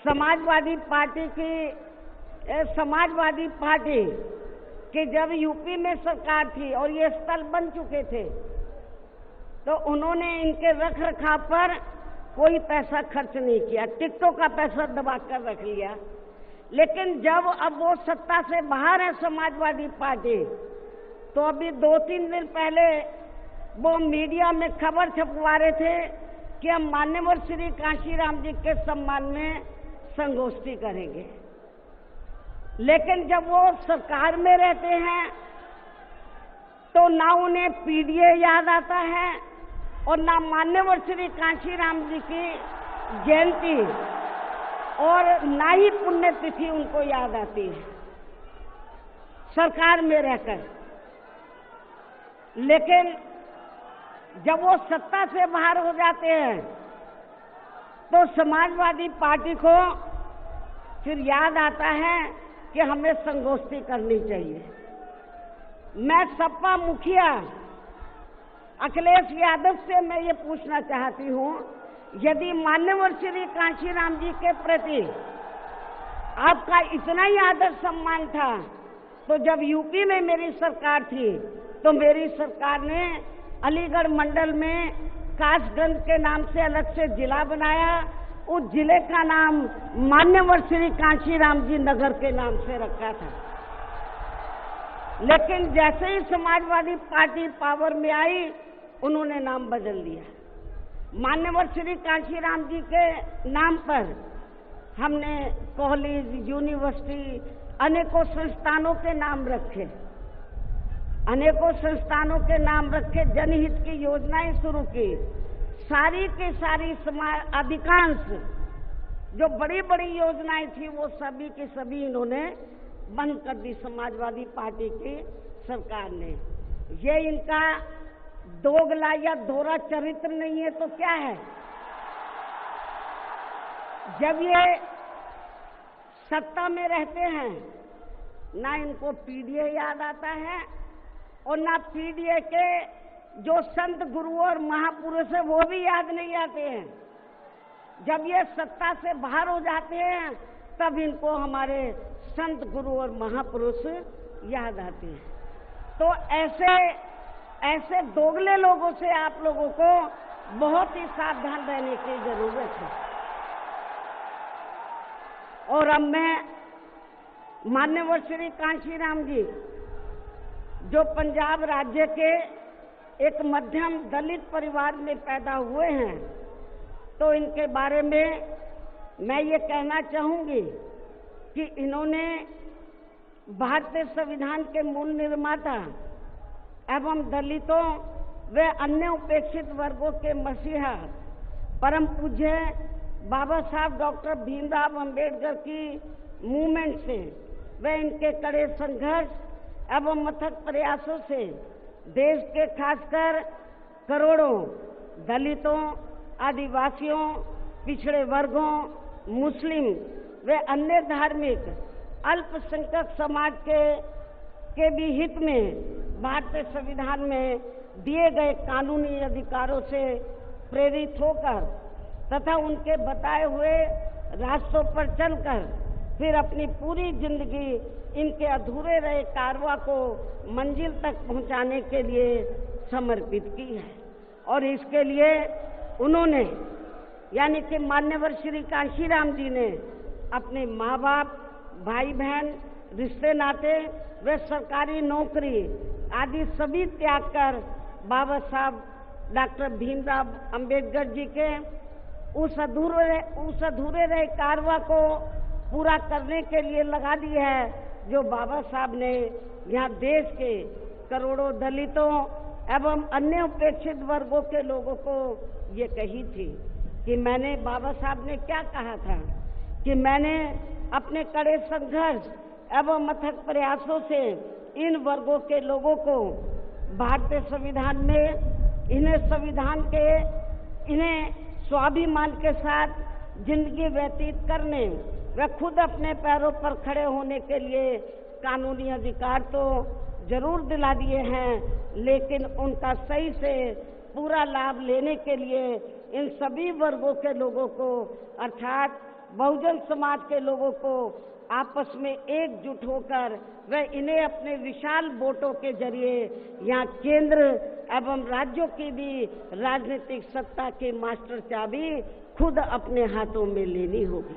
Samajwadi party की जब UP में सरकार थी और ये स्थल बन चुके थे तो उन्होंने इनके रख रखाव पर कोई पैसा खर्च नहीं किया, टिकटों का पैसा दबा कर रख लिया। लेकिन जब अब वो सत्ता से बाहर है समाजवादी पार्टी, तो अभी 2-3 दिन पहले वो मीडिया में खबर छपवा रहे थे कि हम मान्यवर श्री कांशीराम जी के सम्मान में संगोष्ठी करेंगे। लेकिन जब वो सरकार में रहते हैं तो ना उन्हें पीडीए याद आता है और ना मान्यवर श्री कांशीराम जी की जयंती और ना ही पुण्यतिथि उनको याद आती है सरकार में रहकर। लेकिन जब वो सत्ता से बाहर हो जाते हैं तो समाजवादी पार्टी को फिर याद आता है कि हमें संगोष्ठी करनी चाहिए। मैं सपा मुखिया अखिलेश यादव से मैं ये पूछना चाहती हूँ, यदि मान्यवर श्री कांशीराम जी के प्रति आपका इतना ही आदर सम्मान था तो जब यूपी में मेरी सरकार थी तो मेरी सरकार ने अलीगढ़ मंडल में कासगंज के नाम से अलग से जिला बनाया। उस जिले का नाम मान्यवर श्री कांशीराम जी नगर के नाम से रखा था। लेकिन जैसे ही समाजवादी पार्टी पावर में आई उन्होंने नाम बदल दिया। मान्यवर श्री कांशीराम जी के नाम पर हमने कॉलेज, यूनिवर्सिटी, अनेकों संस्थानों के नाम रखे, अनेकों संस्थानों के नाम रखे, जनहित की योजनाएं शुरू की। सारी की सारी अधिकांश जो बड़ी बड़ी योजनाएं थी वो सभी की सभी इन्होंने बंद कर दी समाजवादी पार्टी की सरकार ने। ये इनका दोगला या दोहरा चरित्र नहीं है तो क्या है? जब ये सत्ता में रहते हैं ना इनको पीडीए याद आता है और ना पीडीए के जो संत गुरु और महापुरुष है वो भी याद नहीं आते हैं। जब ये सत्ता से बाहर हो जाते हैं तब इनको हमारे संत गुरु और महापुरुष याद आते हैं। तो ऐसे दोगले लोगों से आप लोगों को बहुत ही सावधान रहने की जरूरत है। और अब मैं मान्यवर श्री कांशीराम जी जो पंजाब राज्य के एक मध्यम दलित परिवार में पैदा हुए हैं तो इनके बारे में मैं ये कहना चाहूंगी कि इन्होंने भारतीय संविधान के मूल निर्माता एवं दलितों व अन्य उपेक्षित वर्गों के मसीहा परम पूज्य बाबा साहब डॉक्टर भीमराव अंबेडकर की मूवमेंट से व इनके कड़े संघर्ष एवं अथक प्रयासों से देश के खासकर करोड़ों दलितों, आदिवासियों, पिछड़े वर्गों, मुस्लिम व अन्य धार्मिक अल्पसंख्यक समाज के भी हित में भारतीय संविधान में दिए गए कानूनी अधिकारों से प्रेरित होकर तथा उनके बताए हुए रास्तों पर चलकर फिर अपनी पूरी जिंदगी इनके अधूरे रहे कारवां को मंजिल तक पहुंचाने के लिए समर्पित की है। और इसके लिए उन्होंने यानी कि मान्यवर श्री कांशीराम जी ने अपने माँ बाप, भाई बहन, रिश्ते नाते व सरकारी नौकरी आदि सभी त्याग कर बाबा साहब डॉक्टर भीमराव अंबेडकर जी के उस अधूरे रहे कारवां को पूरा करने के लिए लगा दी है जो बाबा साहब ने यहाँ देश के करोड़ों दलितों एवं अन्य उपेक्षित वर्गों के लोगों को ये कही थी कि मैंने, बाबा साहब ने क्या कहा था कि मैंने अपने कड़े संघर्ष एवं अथक प्रयासों से इन वर्गों के लोगों को भारतीय संविधान में इन्हें स्वाभिमान के साथ जिंदगी व्यतीत करने व खुद अपने पैरों पर खड़े होने के लिए कानूनी अधिकार तो जरूर दिला दिए हैं, लेकिन उनका सही से पूरा लाभ लेने के लिए इन सभी वर्गों के लोगों को अर्थात बहुजन समाज के लोगों को आपस में एकजुट होकर वह इन्हें अपने विशाल वोटों के जरिए यहाँ केंद्र एवं राज्यों की भी राजनीतिक सत्ता की मास्टर चाबी खुद अपने हाथों में लेनी होगी।